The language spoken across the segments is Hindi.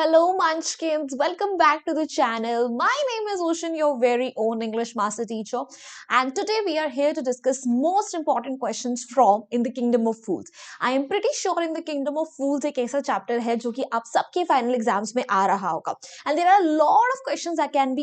Hello Munchkins, welcome back to the channel. My name is Ocean, your very own English master teacher, and today we are here to discuss most important questions from In the Kingdom of Fools. I am pretty sure In the Kingdom of Fools एक ऐसा chapter है जो कि आप सबके final exams में आ रहा होगा. And there are a lot of questions that can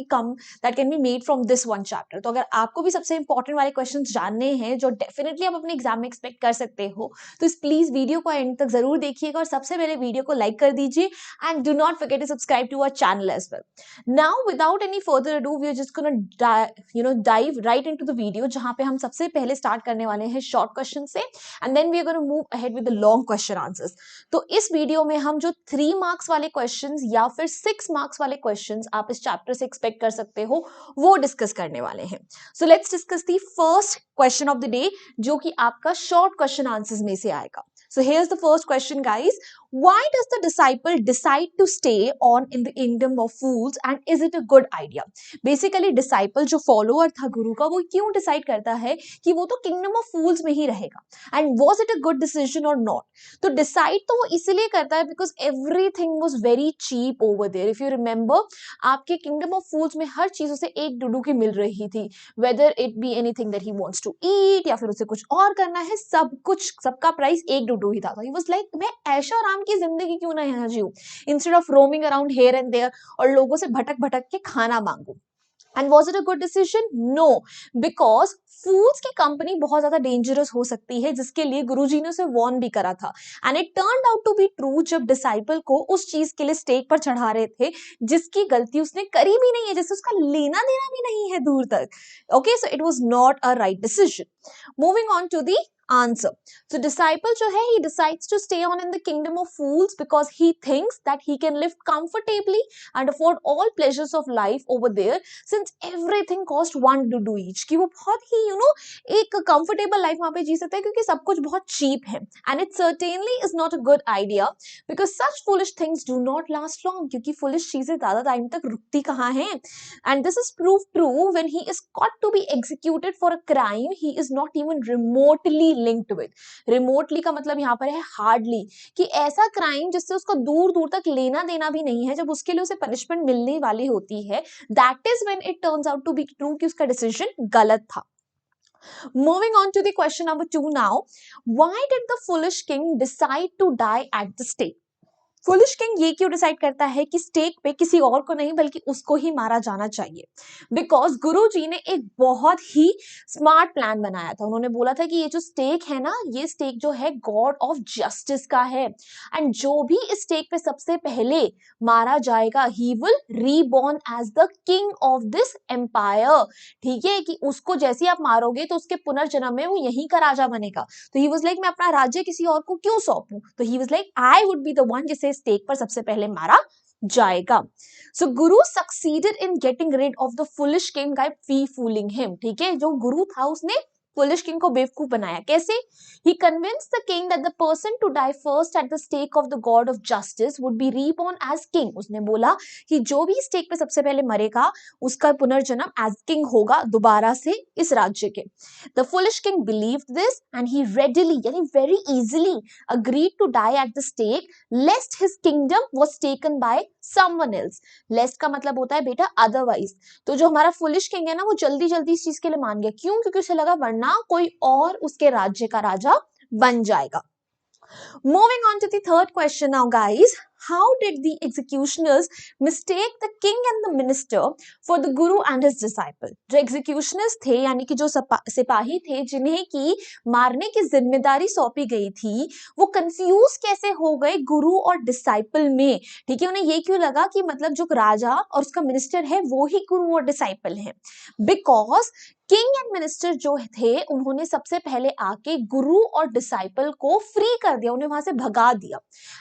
be made from this one chapter. तो अगर आपको भी सबसे important वाले questions जानने हैं जो definitely आप अपने exam में expect कर सकते हो, तो प्लीज वीडियो को end तक जरूर देखिएगा और सबसे पहले वीडियो को like कर दीजिए and do not forget to subscribe to our channel as well. Now without any further ado, we are just gonna dive right into the video जहाँ पे हम सबसे पहले start करने वाले हैं short question से and then we are gonna move ahead with the long question answers. तो इस वीडियो में हम जो 3 marks वाले questions या फिर 6 marks वाले questions आप इस chapter से expect कर सकते हो वो discuss करने वाले हैं. So let's discuss the first question of the day जो कि आपका short question answers में से आएगा. So here's the first question, guys. Why does the disciple decide to stay on in the kingdom of fools and is it a good idea? Basically disciple जो follower था गुरु का वो क्यों decide करता है कि वो तो kingdom of fools में ही रहेगा and was it a good decision or not? तो decide तो वो इसलिए करता है because everything was very cheap over there. If you remember आपके kingdom of fools में हर चीज उसे एक डुडू की मिल रही थी, whether it be anything that he wants to eat या फिर उसे कुछ और करना है, सब कुछ सबका प्राइस एक डुडू ही था. He was like मैं ऐशो आराम की जिंदगी क्यों ना यहाँ जीऊं instead of roaming around here and there और लोगों से भटक भटक के खाना मांगू. And was it a good decision? No, because fools की कंपनी बहुत ज्यादा डेंजरस हो सकती है जिसके लिए गुरुजी ने उसे वार्न भी करा था. And it turned out to be true जब डिसाइपल को उस चीज के लिए स्टेक पर चढ़ा रहे थे जिसकी गलती उसने करी भी नहीं है, जिससे उसका लेना देना भी नहीं है दूर तक. Okay, so it was not a right decision. Moving on to the answer. So disciple जो है he decides to stay on in the kingdom of fools because he thinks that he can live comfortably and afford all pleasures of life over there since everything cost one to do each. कि वो बहुत ही एक comfortable life वहाँ पे जी सकता है क्योंकि सब कुछ बहुत cheap है. And it certainly is not a good idea because such foolish things do not last long. क्योंकि foolish चीजें ज़्यादा टाइम तक रुकती कहाँ हैं. And this is proved true when he is caught to be executed for a crime he is not even remotely linked with. Remotely का मतलब यहाँ पर है hardly, कि ऐसा क्राइम जिससे उसको दूर दूर तक लेना देना भी नहीं है, जब उसके लिए उसे पनिशमेंट मिलने वाली होती है, that is when it turns out to be true कि उसका डिसीजन गलत था. Moving on to the question number 2 now. Why did the foolish king decide to die at the stake? Foolish king ये क्यों डिसाइड करता है कि स्टेक पे किसी और को नहीं बल्कि उसको ही मारा जाना चाहिए? बिकॉज गुरुजी ने एक बहुत ही स्मार्ट प्लान बनाया था. उन्होंने बोला था कि ये जो स्टेक है ना, ये स्टेक जो है गॉड ऑफ जस्टिस का है एंड जो भी इस स्टेक पे सबसे पहले मारा जाएगा he will reborn as the king of this empire. ठीक है, कि उसको जैसे आप मारोगे तो उसके पुनर्जन्म में वो यहीं का राजा बनेगा. तो ही वाज लाइक मैं अपना राज्य किसी और को क्यों सौंपूं? तो he was like I would be the one जिसे स्टेक पर सबसे पहले मारा जाएगा. So guru succeeded in getting rid of the foolish king by fooling him. ठीक है, जो गुरु था उसने फुलिश किंग को बेवकूफ बनाया. कैसे? He convinced the king that the person to die first at the stake of the god of justice would be reborn as king. उसने बोला कि जो भी स्टेक पे सबसे पहले मरेगा उसका पुनर्जन्म as king होगा दोबारा से इस राज्य के. The foolish king believed this and he readily यानी very easily agreed to die at the stake lest his kingdom was taken by someone else. Lest का मतलब होता है बेटा otherwise. तो जो हमारा foolish king है ना वो जल्दी जल्दी इस चीज के लिए मान गया. क्यों? क्योंकि उसे लगा वरना कोई और उसके राज्य का राजा बन जाएगा. Moving on to the third question now, guys. How did the executioners mistake the king and the minister for the guru and his disciple? जो executioners थे यानी कि जो सिपाही थे जिन्हें की मारने की जिम्मेदारी सौंपी गई थी, वो कंफ्यूज कैसे हो गए गुरु और डिसाइपल में? ठीक है, उन्हें ये क्यों लगा कि मतलब जो राजा और उसका मिनिस्टर है वो ही गुरु और डिसाइपल है? बिकॉज किंग एंड मिनिस्टर जो थे उन्होंने सबसे पहले आके गुरु और डिसाइपल को फ्री कर दिया, उन्हें वहां से भगा दिया.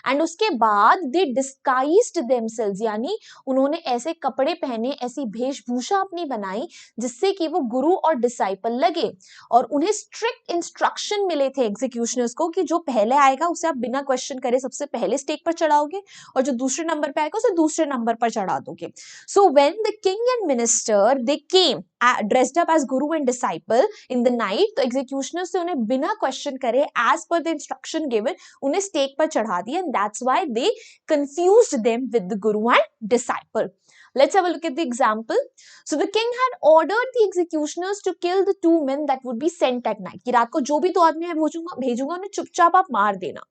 एंड उसके बाद दे डिस्गाइज्ड देमसेल्व्स यानी उन्होंने ऐसे कपड़े पहने, ऐसी वेशभूषा अपनी बनाई जिससे कि वो गुरु और डिसाइपल लगे. और उन्हें स्ट्रिक्ट इंस्ट्रक्शन मिले थे एग्जीक्यूशनर्स को कि जो पहले आएगा उसे आप बिना क्वेश्चन करे सबसे पहले स्टेक पर चढ़ाओगे और जो दूसरे नंबर पे आएगा उसे दूसरे नंबर पर चढ़ा दोगे. So when the king and minister they came dressed up as guru and disciple in the night, तो एग्जीक्यूशनर्स ने उन्हें बिना क्वेश्चन करे as per the instruction given उन्हें स्टेक पर चढ़ा दिया, and that's why they confused them with the guru and disciple. Let's have a look at the example. So the king had ordered the executioners to kill the two men that would be sent at night. कि रात को जो भी दो आदमी भेजूंगा उन्हें चुपचाप आप मार देना.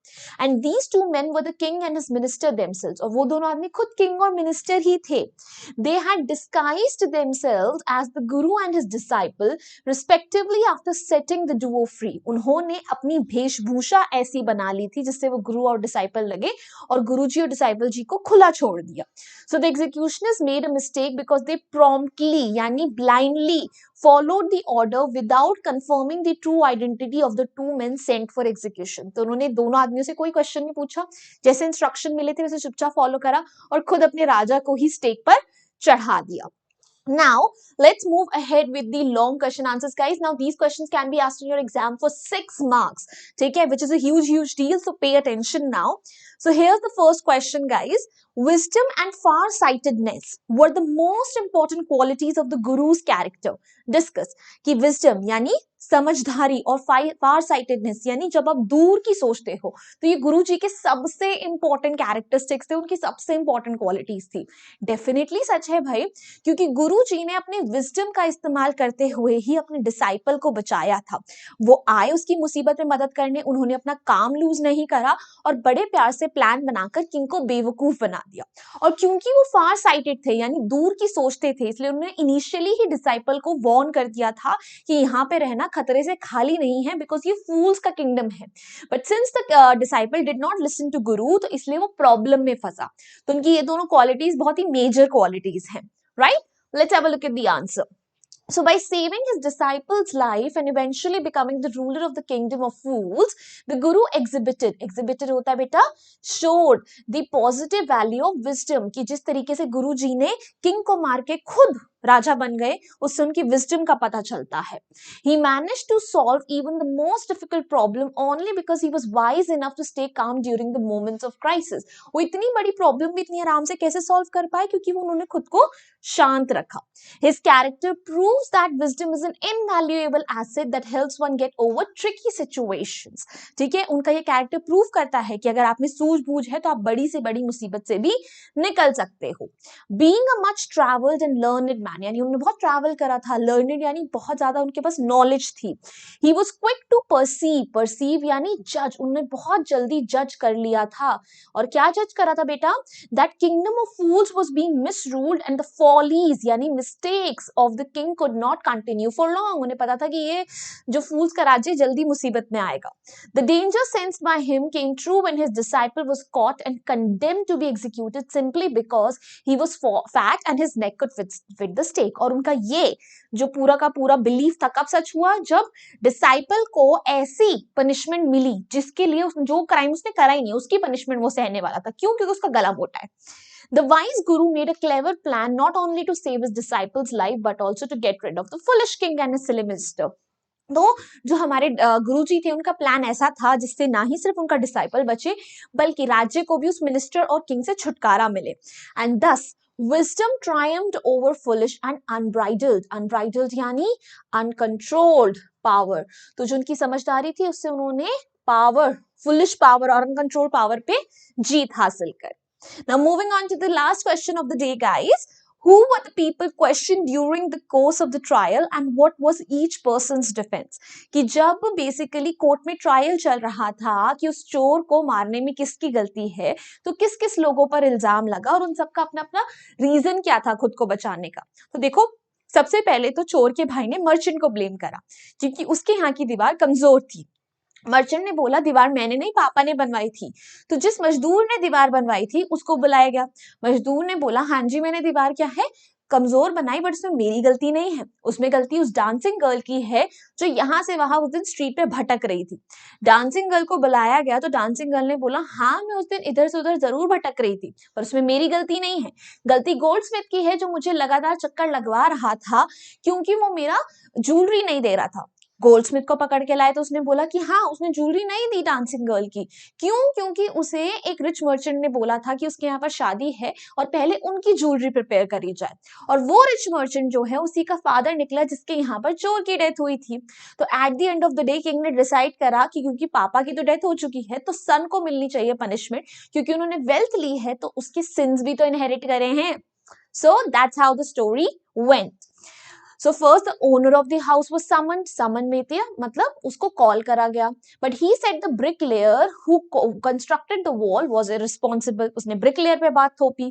And these two men were the king and his minister themselves. और वो दोनों आदमी खुद king और minister ही थे. They had disguised themselves as the guru and his disciple respectively after setting the duo free. उन्होंने अपनी वेशभूषा ऐसी बना ली थी जिससे वो गुरु और डिसाइपल लगे और गुरुजी और डिसाइपल जी को खुला छोड़ दिया. So the executioners made a mistake because they promptly यानी blindly followed the order without confirming the true identity of the two men sent for execution. तो उन्होंने दोनों आदमियों से कोई क्वेश्चन नहीं पूछा, जैसे इंस्ट्रक्शन मिले थे वैसे चुपचाप फॉलो करा और खुद अपने राजा को ही स्टेक पर चढ़ा दिया. Now, let's move ahead with the long question answers, guys. Now, these questions can be asked in your exam for 6 marks, okay, which is a huge deal, so pay attention now. So, here's the first question, guys. Wisdom and far-sightedness were the most important qualities of the Guru's character. Discuss कि wisdom यानी समझदारी और फार साइटेडनेस यानी जब आप दूर की सोचते हो तो ये गुरु जी के सबसे इंपॉर्टेंट कैरेक्टरिस्टिक्स थे, उनकी सबसे इंपॉर्टेंट क्वालिटीज थी. डेफिनेटली सच है भाई, क्योंकि गुरु जी ने अपने विजडम का इस्तेमाल करते हुए ही अपने डिसाइपल को बचाया था. वो आए उसकी मुसीबत में मदद करने, उन्होंने अपना काम लूज नहीं करा और बड़े प्यार से प्लान बनाकर किंग को बेवकूफ बना दिया. और क्योंकि वो फार साइटेड थे यानी दूर की सोचते थे, इसलिए उन्होंने इनिशियली ही डिसाइपल को वॉर्न कर दिया था कि यहाँ पे रहना खतरे से खाली नहीं है, बिकॉज ये फूल्स का किंगडम है. But since the disciple did not listen to guru, तो इसलिए वो प्रॉब्लम में फंसा. तो उनकी ये दोनों क्वालिटीज बहुत ही मेजर क्वालिटीज हैं, right? Let's have a look at the answer. So by saving his disciples' life and eventually becoming the ruler of the kingdom of fools, the Guru exhibited होता है बेटा, showed the positive value of wisdom, कि जिस तरीके से गुरु जी ने किंग को मार के खुद राजा बन गए, उससे उनकी विजडम का पता चलता है. He managed to solve even the most difficult problem only because he was wise enough to stay calm during the moments of crisis. वो इतनी बड़ी प्रॉब्लम भी इतनी आराम से कैसे सॉल्व कर पाए? क्योंकि वो उन्होंने खुद को शांत रखा. His character proves that wisdom is an invaluable asset that helps one get over tricky situations. ठीक है, उनका ये कैरेक्टर प्रूव करता है कि अगर आप में सूझबूझ है तो आप बड़ी से बड़ी मुसीबत से भी निकल सकते हो. Being a much traveled and learned man, यानी उन्होंने बहुत ट्रैवल करा था, learned यानी बहुत ज्यादा उनके पास नॉलेज थी. He was quick to perceive यानी जज, उन्होंने बहुत जल्दी जज कर लिया था. और क्या जज करा था बेटा? That kingdom of fools was being misruled and the follies यानी mistakes of the king could not continue for long. उन्हें पता था कि ये जो fools का राज्य जल्दी मुसीबत में आएगा. The danger sensed by him came true when his disciple was caught and condemned to be executed simply because he was fat and his neck could fit the stake. और उनका ये जो पूरा का पूरा बिलीफ था कब सच हुआ? जब डिसाइपल को ऐसी पनिशमेंट मिली जिसके लिए जो क्राइम उसने करा ही नहीं, उसकी पनिशमेंट वो सहने वाला था. क्यों? क्योंकि उसका गला मोटा है. The wise guru made a clever plan not only to save his disciples' life but also to get rid of the foolish king and his silly minister. तो जो हमारे गुरुजी थे उनका प्लान ऐसा था जिससे ना ही सिर्फ उनका डिसाइपल बचे बल्कि राज्य को भी उस मिनिस्टर और किंग से छुटकारा मिले. And thus wisdom triumphed over foolish and unbridled यानी uncontrolled power. तो जो उनकी समझदारी थी उससे उन्होंने foolish power और uncontrolled power पे जीत हासिल कर. Now moving on to the last question of the day, guys. Who were the people questioned during the course of the trial and what was each person's defense? कि जब बेसिकली कोर्ट में ट्रायल चल रहा था कि उस चोर को मारने में किसकी गलती है, तो किस किस लोगों पर इल्जाम लगा और उन सबका अपना अपना रीजन क्या था खुद को बचाने का. तो देखो, सबसे पहले तो चोर के भाई ने मर्चेंट को ब्लेम करा क्योंकि उसके यहाँ की दीवार कमजोर थी. मर्चेंट ने बोला दीवार मैंने नहीं, पापा ने बनवाई थी. तो जिस मजदूर ने दीवार बनवाई थी उसको बुलाया गया. मजदूर ने बोला हाँ जी मैंने दीवार क्या है कमजोर बनाई, बट उसमें मेरी गलती नहीं है, उसमें गलती उस डांसिंग गर्ल की है जो यहाँ से वहां उस दिन स्ट्रीट पे भटक रही थी. डांसिंग गर्ल को बुलाया गया तो डांसिंग गर्ल ने बोला हाँ मैं उस दिन इधर से उधर जरूर भटक रही थी पर उसमें मेरी गलती नहीं है, गलती गोल्डस्मिथ की है जो मुझे लगातार चक्कर लगवा रहा था क्योंकि वो मेरा ज्वेलरी नहीं दे रहा था. गोल्डस्मिथ को पकड़ के लाए तो उसने बोला कि हाँ उसने ज्वेलरी नहीं दी डांसिंग गर्ल की। क्यों? क्योंकि उसे एक रिच मर्चेंट ने बोला था कि उसके यहाँ पर शादी है और पहले उनकी ज्वेलरी प्रिपेयर करी जाए, और वो रिच मर्चेंट जो है उसी का फादर निकला जिसके यहाँ पर चोर की डेथ हुई थी। तो at the end of the day king ने डिसाइड करा कि क्योंकि पापा की तो डेथ हो चुकी है तो सन को मिलनी चाहिए पनिशमेंट, क्योंकि उन्होंने वेल्थ ली है तो उसके सिंस भी तो इनहेरिट करे हैं। So that's how the story went. So first the owner of the house was summoned. Summon में थे मतलब उसको कॉल करा गया, but he said the bricklayer who constructed the wall was irresponsible. उसने bricklayer पे बात थोपी.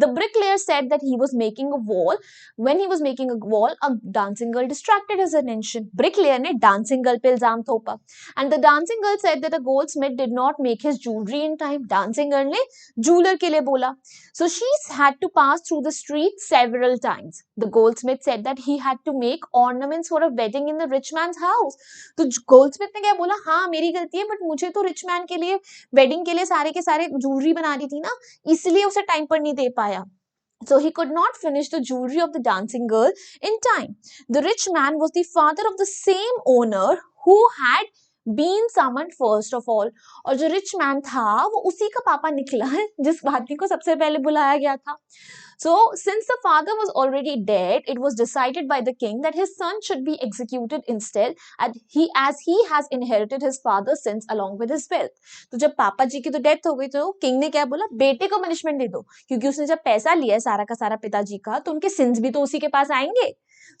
The bricklayer said that he was making a wall. When he was making a wall, a dancing girl distracted his attention. Bricklayer ने dancing girl पे इल्जाम थोपा, and the dancing girl said that the goldsmith did not make his jewelry in time. Dancing girl ने jeweler के लिए बोला. So she had to pass through the street several times. The goldsmith said that he had to make ornaments for a wedding in the rich man's house. तो goldsmith ने क्या बोला, हाँ मेरी गलती है बट मुझे तो rich man के लिए wedding के लिए सारे के सारे jewelry बनानी थी ना, इसलिए उसे टाइम पर नहीं दे पाया. So he could not finish the jewelry of the dancing girl in time. The rich man was the father of the same owner who had been summoned first of all. और जो rich man था वो उसी का पापा निकला है जिस आदमी को सबसे पहले बुलाया गया था. So since the father was already dead, it was decided by the king that his son should be executed instead, as he has inherited his father's sins along with his wealth. तो जब पापा जी की तो डेथ हो गई तो किंग ने क्या बोला, बेटे को पनिशमेंट दे दो, क्योंकि उसने जब पैसा लिया है सारा का सारा पिताजी का तो उनके सिंस भी तो उसी के पास आएंगे.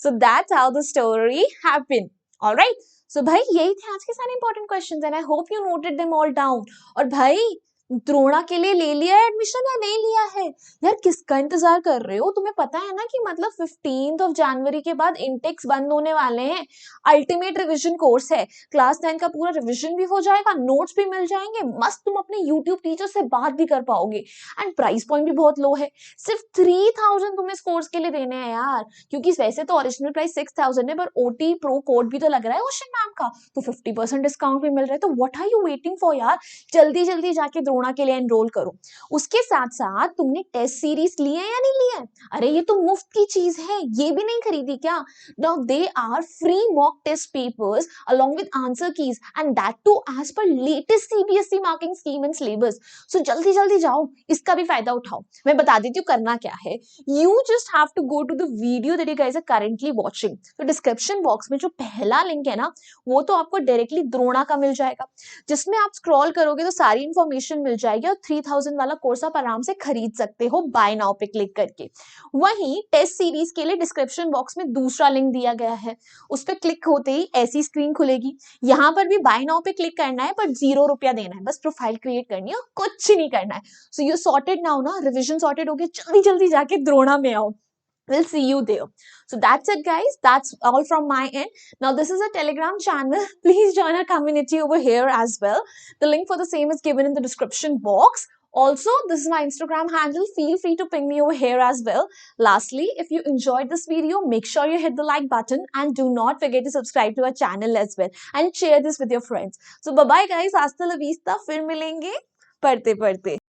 So that's how the story happened. All right. So भाई यही थे आज के सारे important questions and I hope you noted them all down. और भाई द्रोणा के लिए ले लिया है एडमिशन या नहीं लिया है? यार किसका इंतजार कर रहे हो? तुम्हें पता है ना कि मतलब 15 जनवरी के बाद इंटेक्स बंद होने वाले हैं. अल्टीमेट रिवीजन कोर्स है, क्लास 10 का पूरा रिवीजन भी हो जाएगा, नोट्स भी मिल जाएंगे, मस्त तुम अपने यूट्यूब टीचर से बात भी कर पाओगे, एंड प्राइस पॉइंट भी बहुत लो है. सिर्फ 3000 तुम्हें इस कोर्स के लिए देने हैं यार, क्योंकि वैसे तो ओरिजिनल प्राइस 6000 है पर ओटी प्रो कोड भी तो लग रहा है ओशन मैम का, तो 50% डिस्काउंट भी मिल रहा है. तो what are you waiting for यार, जल्दी जल्दी जाके द्रोणा के लिए एनरोल करो. उसके साथ साथ तुमने टेस्ट सीरीज लिए या नहीं लिए? अरे ये तो मुफ्त की चीज है, ये भी नहीं खरीदी क्या? Now they are free mock test papers along with answer keys and that too as per latest CBSE marking scheme and syllabus. So जल्दी जल्दी जाओ, इसका भी फायदा उठाओ. मैं बता देती हूँ करना क्या है. You just have to go to the video that you guys are currently watching. तो डिस्क्रिप्शन बॉक्स में जो पहला लिंक है ना वो तो आपको डायरेक्टली द्रोणा का मिल जाएगा, जिसमें आप स्क्रॉल करोगे तो सारी इंफॉर्मेशन मिल जाएगी और 3000 वाला कोर्स आप आराम से खरीद सकते हो बाय नाउ पे क्लिक करके. वहीं टेस्ट सीरीज के लिए डिस्क्रिप्शन बॉक्स में दूसरा लिंक दिया गया है, उस पर क्लिक होते ही ऐसी स्क्रीन खुलेगी. यहाँ पर भी बाय नाउ पे क्लिक करना है पर 0 रुपया देना है, बस प्रोफाइल क्रिएट करनी है, कुछ नहीं करना है. सो यू सॉर्टेड नाउ ना, रिविजन सॉर्टेड हो गया, जल्दी जल्दी जाके द्रोणा में आओ. We'll see you there. So that's it guys, that's all from my end. Now this is a Telegram channel, please join our community over here as well. The link for the same is given in the description box. Also, this is my Instagram handle, feel free to ping me over here as well. Lastly, if you enjoyed this video, make sure you hit the like button and do not forget to subscribe to our channel as well and share this with your friends. So bye bye guys, hasta la vista, फिर मिलेंगे पढ़ते पढ़ते.